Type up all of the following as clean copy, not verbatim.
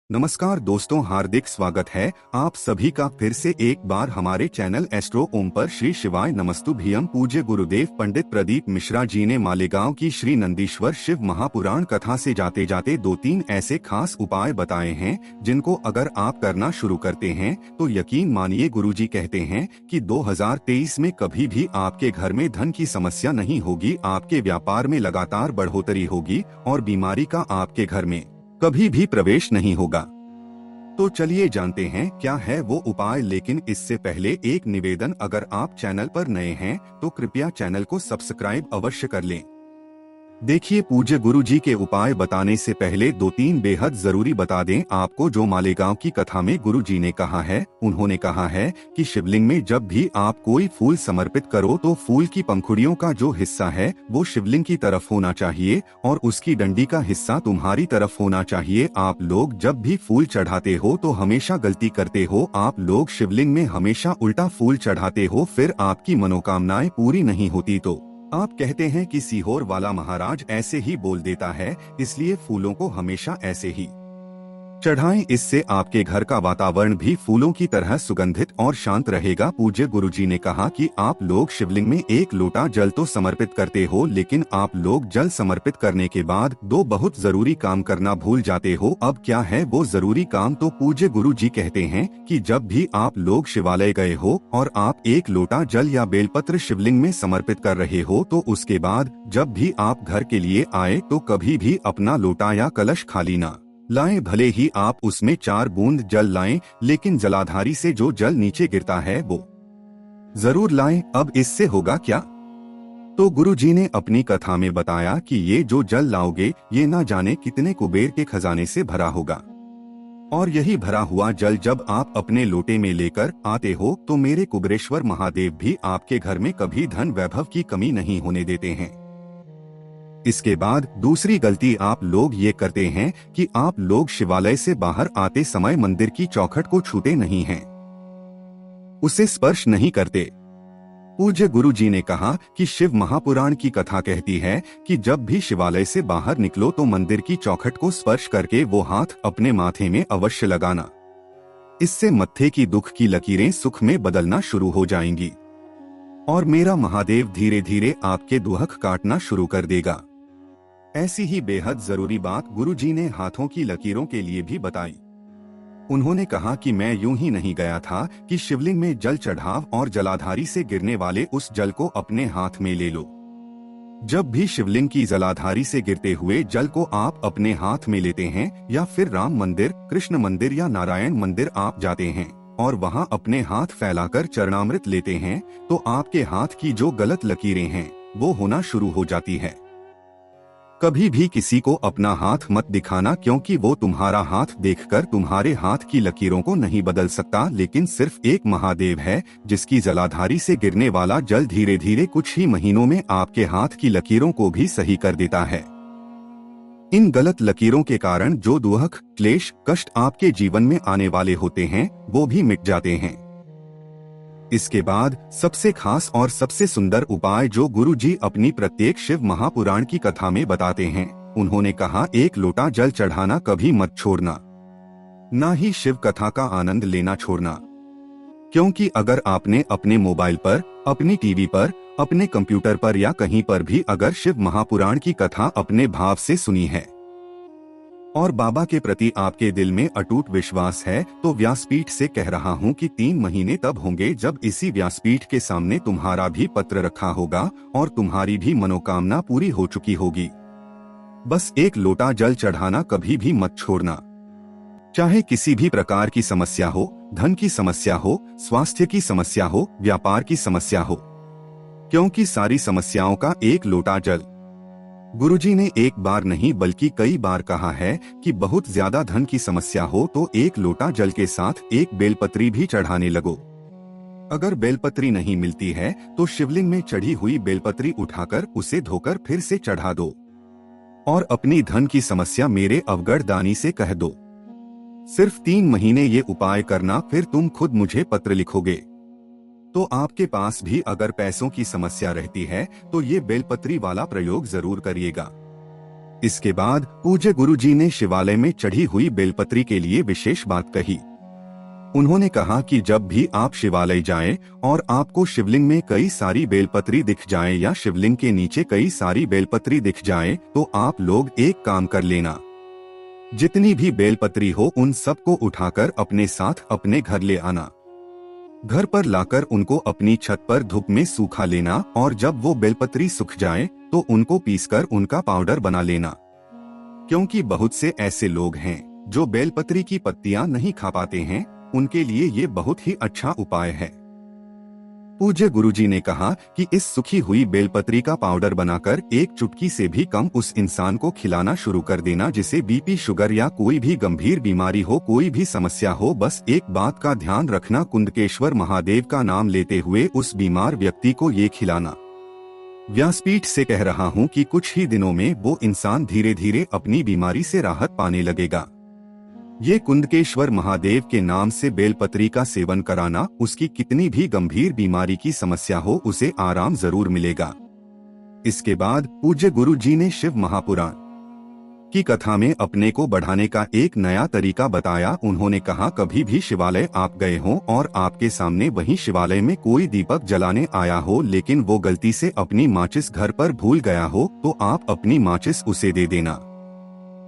नमस्कार दोस्तों, हार्दिक स्वागत है आप सभी का फिर से एक बार हमारे चैनल एस्ट्रो ओम पर। श्री शिवाय नमस्तुभ्यम। पूज्य गुरुदेव पंडित प्रदीप मिश्रा जी ने मालेगांव की श्री नंदीश्वर शिव महापुराण कथा से जाते जाते 2-3 ऐसे खास उपाय बताए हैं जिनको अगर आप करना शुरू करते हैं तो यकीन मानिए, गुरुजी कहते हैं कि 2023 में कभी भी आपके घर में धन की समस्या नहीं होगी, आपके व्यापार में लगातार बढ़ोतरी होगी और बीमारी का आपके घर में कभी भी प्रवेश नहीं होगा। तो चलिए जानते हैं क्या है वो उपाय, लेकिन इससे पहले एक निवेदन, अगर आप चैनल पर नए हैं तो कृपया चैनल को सब्सक्राइब अवश्य कर लें। देखिए, पूज्य गुरु जी के उपाय बताने से पहले 2-3 बेहद जरूरी बता दें आपको। जो मालेगांव की कथा में गुरु जी ने कहा है, उन्होंने कहा है कि शिवलिंग में जब भी आप कोई फूल समर्पित करो तो फूल की पंखुड़ियों का जो हिस्सा है वो शिवलिंग की तरफ होना चाहिए और उसकी डंडी का हिस्सा तुम्हारी तरफ होना चाहिए। आप लोग जब भी फूल चढ़ाते हो तो हमेशा गलती करते हो, आप लोग शिवलिंग में हमेशा उल्टा फूल चढ़ाते हो, फिर आपकी मनोकामनाएं पूरी नहीं होती। तो आप कहते हैं कि सीहोर वाला महाराज ऐसे ही बोल देता है, इसलिए फूलों को हमेशा ऐसे ही चढ़ाएं, इससे आपके घर का वातावरण भी फूलों की तरह सुगंधित और शांत रहेगा। पूज्य गुरुजी ने कहा कि आप लोग शिवलिंग में 1 लोटा जल तो समर्पित करते हो, लेकिन आप लोग जल समर्पित करने के बाद 2 बहुत जरूरी काम करना भूल जाते हो। अब क्या है वो जरूरी काम? तो पूज्य गुरुजी कहते हैं कि जब भी आप लोग शिवालय गए हो और आप 1 लोटा जल या बेलपत्र शिवलिंग में समर्पित कर रहे हो, तो उसके बाद जब भी आप घर के लिए आए तो कभी भी अपना लोटा या कलश खाली ना लाएं। भले ही आप उसमें 4 बूंद जल लाएं, लेकिन जलाधारी से जो जल नीचे गिरता है वो जरूर लाएं। अब इससे होगा क्या? तो गुरुजी ने अपनी कथा में बताया कि ये जो जल लाओगे ये ना जाने कितने कुबेर के खजाने से भरा होगा, और यही भरा हुआ जल जब आप अपने लोटे में लेकर आते हो तो मेरे कुबेरेश्वर महादेव भी आपके घर में कभी धन वैभव की कमी नहीं होने देते हैं। इसके बाद दूसरी गलती आप लोग ये करते हैं कि आप लोग शिवालय से बाहर आते समय मंदिर की चौखट को छूते नहीं हैं, उसे स्पर्श नहीं करते। पूज्य गुरु जी ने कहा कि शिव महापुराण की कथा कहती है कि जब भी शिवालय से बाहर निकलो तो मंदिर की चौखट को स्पर्श करके वो हाथ अपने माथे में अवश्य लगाना। इससे मत्थे की दुख की लकीरें सुख में बदलना शुरू हो जाएंगी और मेरा महादेव धीरे धीरे आपके दुख काटना शुरू कर देगा। ऐसी ही बेहद जरूरी बात गुरुजी ने हाथों की लकीरों के लिए भी बताई। उन्होंने कहा कि मैं यूं ही नहीं गया था कि शिवलिंग में जल चढ़ाव और जलाधारी से गिरने वाले उस जल को अपने हाथ में ले लो। जब भी शिवलिंग की जलाधारी से गिरते हुए जल को आप अपने हाथ में लेते हैं या फिर राम मंदिर, कृष्ण मंदिर या नारायण मंदिर आप जाते हैं और वहां अपने हाथ फैलाकर चरणामृत लेते हैं, तो आपके हाथ की जो गलत लकीरें हैं वो होना शुरू हो जाती है। कभी भी किसी को अपना हाथ मत दिखाना, क्योंकि वो तुम्हारा हाथ देखकर तुम्हारे हाथ की लकीरों को नहीं बदल सकता, लेकिन सिर्फ एक महादेव है जिसकी जलाधारी से गिरने वाला जल धीरे धीरे कुछ ही महीनों में आपके हाथ की लकीरों को भी सही कर देता है। इन गलत लकीरों के कारण जो दुख, क्लेश, कष्ट आपके जीवन में आने वाले होते हैं वो भी मिट जाते हैं। इसके बाद सबसे खास और सबसे सुंदर उपाय जो गुरुजी अपनी प्रत्येक शिव महापुराण की कथा में बताते हैं, उन्होंने कहा 1 लोटा जल चढ़ाना कभी मत छोड़ना, ना ही शिव कथा का आनंद लेना छोड़ना। क्योंकि अगर आपने अपने मोबाइल पर, अपनी टीवी पर, अपने कंप्यूटर पर या कहीं पर भी अगर शिव महापुराण की कथा अपने भाव से सुनी है और बाबा के प्रति आपके दिल में अटूट विश्वास है, तो व्यासपीठ से कह रहा हूँ कि 3 महीने तब होंगे जब इसी व्यासपीठ के सामने तुम्हारा भी पत्र रखा होगा और तुम्हारी भी मनोकामना पूरी हो चुकी होगी। बस 1 लोटा जल चढ़ाना कभी भी मत छोड़ना। चाहे किसी भी प्रकार की समस्या हो, धन की समस्या हो, स्वास्थ्य की समस्या हो, व्यापार की समस्या हो, क्योंकि सारी समस्याओं का 1 लोटा जल। गुरुजी ने एक बार नहीं बल्कि कई बार कहा है कि बहुत ज्यादा धन की समस्या हो तो 1 लोटा जल के साथ 1 बेलपत्री भी चढ़ाने लगो। अगर बेलपत्री नहीं मिलती है तो शिवलिंग में चढ़ी हुई बेलपत्री उठाकर उसे धोकर फिर से चढ़ा दो और अपनी धन की समस्या मेरे अवगढ़ दानी से कह दो। सिर्फ 3 महीने ये उपाय करना, फिर तुम खुद मुझे पत्र लिखोगे। तो आपके पास भी अगर पैसों की समस्या रहती है तो ये बेलपत्री वाला प्रयोग जरूर करिएगा। इसके बाद पूज्य गुरुजी ने शिवालय में चढ़ी हुई बेलपत्री के लिए विशेष बात कही। उन्होंने कहा कि जब भी आप शिवालय जाएं और आपको शिवलिंग में कई सारी बेलपत्री दिख जाए या शिवलिंग के नीचे कई सारी बेलपत्री दिख जाए, तो आप लोग एक काम कर लेना, जितनी भी बेलपत्री हो उन सबको उठाकर अपने साथ अपने घर ले आना। घर पर लाकर उनको अपनी छत पर धूप में सूखा लेना और जब वो बेलपत्री सूख जाए तो उनको पीसकर उनका पाउडर बना लेना, क्योंकि बहुत से ऐसे लोग हैं जो बेलपत्री की पत्तियां नहीं खा पाते हैं, उनके लिए ये बहुत ही अच्छा उपाय है। पूज्य गुरुजी ने कहा कि इस सूखी हुई बेलपत्री का पाउडर बनाकर एक चुटकी से भी कम उस इंसान को खिलाना शुरू कर देना जिसे बीपी, शुगर या कोई भी गंभीर बीमारी हो, कोई भी समस्या हो। बस एक बात का ध्यान रखना, कुंदकेश्वर महादेव का नाम लेते हुए उस बीमार व्यक्ति को ये खिलाना। व्यासपीठ से कह रहा हूँ कि कुछ ही दिनों में वो इंसान धीरे धीरे अपनी बीमारी से राहत पाने लगेगा। ये कुंदकेश्वर महादेव के नाम से बेलपत्री का सेवन कराना, उसकी कितनी भी गंभीर बीमारी की समस्या हो उसे आराम जरूर मिलेगा। इसके बाद पूज्य गुरु जी ने शिव महापुराण की कथा में अपने को बढ़ाने का एक नया तरीका बताया। उन्होंने कहा, कभी भी शिवालय आप गए हो और आपके सामने वहीं शिवालय में कोई दीपक जलाने आया हो, लेकिन वो गलती से अपनी माचिस घर पर भूल गया हो, तो आप अपनी माचिस उसे दे देना।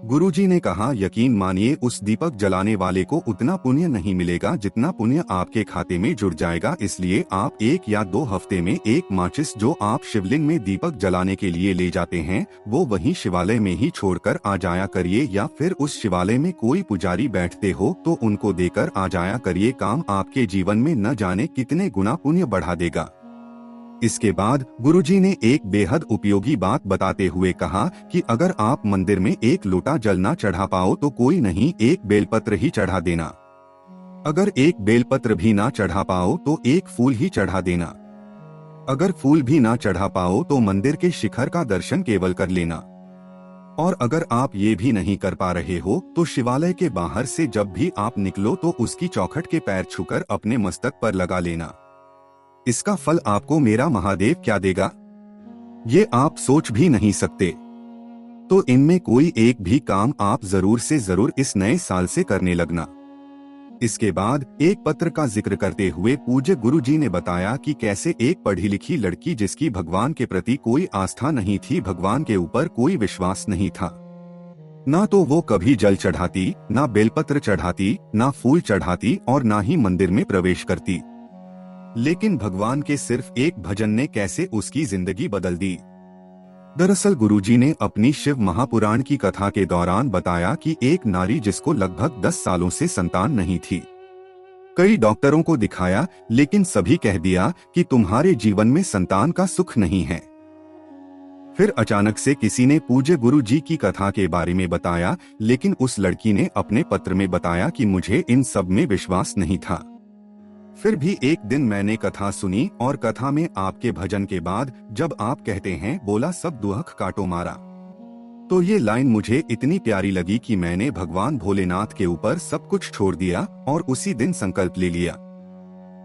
गुरुजी ने कहा, यकीन मानिए उस दीपक जलाने वाले को उतना पुण्य नहीं मिलेगा जितना पुण्य आपके खाते में जुड़ जाएगा। इसलिए आप 1 या 2 हफ्ते में एक माचिस जो आप शिवलिंग में दीपक जलाने के लिए ले जाते हैं वो वहीं शिवालय में ही छोड़कर आ जाया करिए, या फिर उस शिवालय में कोई पुजारी बैठते हो तो उनको देकर आ जाया करिए। काम आपके जीवन में न जाने कितने गुना पुण्य बढ़ा देगा। इसके बाद गुरुजी ने एक बेहद उपयोगी बात बताते हुए कहा कि अगर आप मंदिर में एक लोटा जल ना चढ़ा पाओ तो कोई नहीं, एक बेलपत्र ही चढ़ा देना। अगर एक बेलपत्र भी ना चढ़ा पाओ तो एक फूल ही चढ़ा देना। अगर फूल भी ना चढ़ा पाओ तो मंदिर के शिखर का दर्शन केवल कर लेना। और अगर आप ये भी नहीं कर पा रहे हो तो शिवालय के बाहर से जब भी आप निकलो तो उसकी चौखट के पैर छूकर अपने मस्तक पर लगा लेना। इसका फल आपको मेरा महादेव क्या देगा, ये आप सोच भी नहीं सकते। तो इनमें कोई एक भी काम आप जरूर से जरूर इस नए साल से करने लगना। इसके बाद एक पत्र का जिक्र करते हुए पूज्य गुरुजी ने बताया कि कैसे एक पढ़ी लिखी लड़की जिसकी भगवान के प्रति कोई आस्था नहीं थी, भगवान के ऊपर कोई विश्वास नहीं था, ना तो वो कभी जल चढ़ाती, ना बेलपत्र चढ़ाती, ना फूल चढ़ाती और ना ही मंदिर में प्रवेश करती, लेकिन भगवान के सिर्फ एक भजन ने कैसे उसकी जिंदगी बदल दी। दरअसल गुरुजी ने अपनी शिव महापुराण की कथा के दौरान बताया कि एक नारी जिसको लगभग 10 सालों से संतान नहीं थी, कई डॉक्टरों को दिखाया लेकिन सभी कह दिया कि तुम्हारे जीवन में संतान का सुख नहीं है। फिर अचानक से किसी ने पूज्य गुरुजी की कथा के बारे में बताया, लेकिन उस लड़की ने अपने पत्र में बताया कि मुझे इन सब में विश्वास नहीं था। फिर भी एक दिन मैंने कथा सुनी और कथा में आपके भजन के बाद जब आप कहते हैं, बोला सब दुख काटो मारा, तो ये लाइन मुझे इतनी प्यारी लगी कि मैंने भगवान भोलेनाथ के ऊपर सब कुछ छोड़ दिया और उसी दिन संकल्प ले लिया।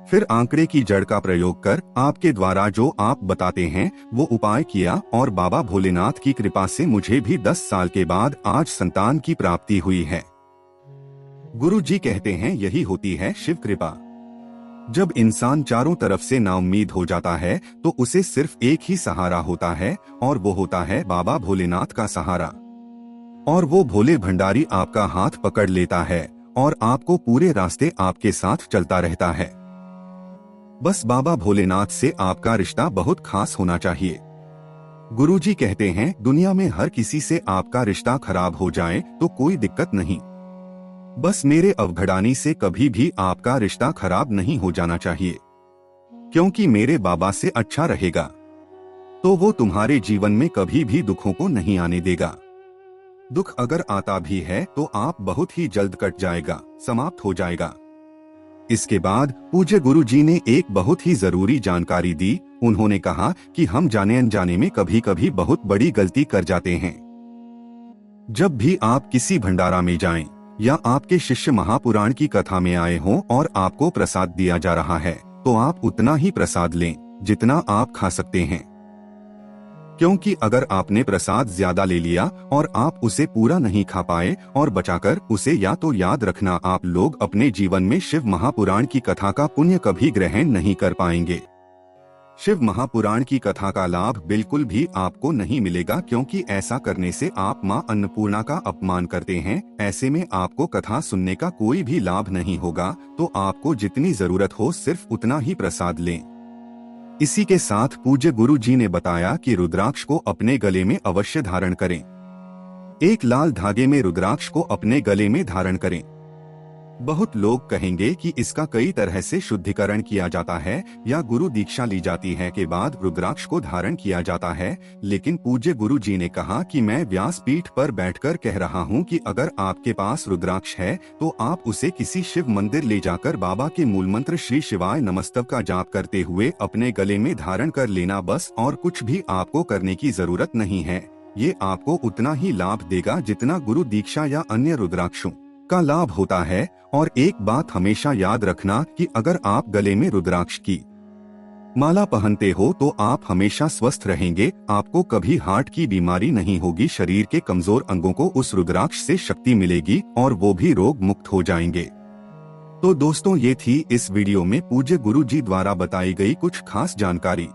फिर आंकड़े की जड़ का प्रयोग कर आपके द्वारा जो आप बताते हैं वो उपाय किया और बाबा भोलेनाथ की कृपा से मुझे भी 10 साल के बाद आज संतान की प्राप्ति हुई है। गुरु जी कहते हैं, यही होती है शिव कृपा। जब इंसान चारों तरफ से नाउम्मीद हो जाता है तो उसे सिर्फ एक ही सहारा होता है और वो होता है बाबा भोलेनाथ का सहारा। और वो भोले भंडारी आपका हाथ पकड़ लेता है और आपको पूरे रास्ते आपके साथ चलता रहता है। बस बाबा भोलेनाथ से आपका रिश्ता बहुत खास होना चाहिए। गुरुजी कहते हैं, दुनिया में हर किसी से आपका रिश्ता खराब हो जाए तो कोई दिक्कत नहीं, बस मेरे अवघड़ानी से कभी भी आपका रिश्ता खराब नहीं हो जाना चाहिए, क्योंकि मेरे बाबा से अच्छा रहेगा तो वो तुम्हारे जीवन में कभी भी दुखों को नहीं आने देगा। दुख अगर आता भी है तो आप बहुत ही जल्द कट जाएगा, समाप्त हो जाएगा। इसके बाद पूज्य गुरु जी ने एक बहुत ही जरूरी जानकारी दी। उन्होंने कहा कि हम जाने अनजाने में कभी कभी बहुत बड़ी गलती कर जाते हैं। जब भी आप किसी भंडारा में जाएं या आपके शिष्य महापुराण की कथा में आए हों और आपको प्रसाद दिया जा रहा है तो आप उतना ही प्रसाद लें जितना आप खा सकते हैं। क्योंकि अगर आपने प्रसाद ज्यादा ले लिया और आप उसे पूरा नहीं खा पाए और बचाकर उसे, या तो याद रखना आप लोग अपने जीवन में शिव महापुराण की कथा का पुण्य कभी ग्रहण नहीं कर पाएंगे। शिव महापुराण की कथा का लाभ बिल्कुल भी आपको नहीं मिलेगा, क्योंकि ऐसा करने से आप माँ अन्नपूर्णा का अपमान करते हैं। ऐसे में आपको कथा सुनने का कोई भी लाभ नहीं होगा। तो आपको जितनी जरूरत हो सिर्फ उतना ही प्रसाद लें। इसी के साथ पूज्य गुरु जी ने बताया कि रुद्राक्ष को अपने गले में अवश्य धारण करें। एक लाल धागे में रुद्राक्ष को अपने गले में धारण करें। बहुत लोग कहेंगे कि इसका कई तरह से शुद्धिकरण किया जाता है या गुरु दीक्षा ली जाती है के बाद रुद्राक्ष को धारण किया जाता है, लेकिन पूज्य गुरु जी ने कहा कि मैं व्यासपीठ पर बैठकर कह रहा हूं कि अगर आपके पास रुद्राक्ष है तो आप उसे किसी शिव मंदिर ले जाकर बाबा के मूल मंत्र श्री शिवाय नमस्तव का जाप करते हुए अपने गले में धारण कर लेना बस, और कुछ भी आपको करने की जरूरत नहीं है। ये आपको उतना ही लाभ देगा जितना गुरु दीक्षा या अन्य रुद्राक्षों का लाभ होता है। और एक बात हमेशा याद रखना कि अगर आप गले में रुद्राक्ष की माला पहनते हो तो आप हमेशा स्वस्थ रहेंगे। आपको कभी हार्ट की बीमारी नहीं होगी। शरीर के कमजोर अंगों को उस रुद्राक्ष से शक्ति मिलेगी और वो भी रोग मुक्त हो जाएंगे। तो दोस्तों, ये थी इस वीडियो में पूज्य गुरु जी द्वारा बताई गई कुछ खास जानकारी।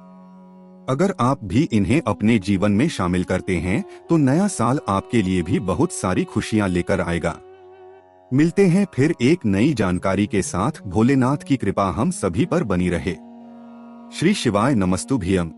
अगर आप भी इन्हें अपने जीवन में शामिल करते हैं तो नया साल आपके लिए भी बहुत सारी खुशियां लेकर आएगा। मिलते हैं फिर एक नई जानकारी के साथ। भोलेनाथ की कृपा हम सभी पर बनी रहे। श्री शिवाय नमस्तुभ्यम।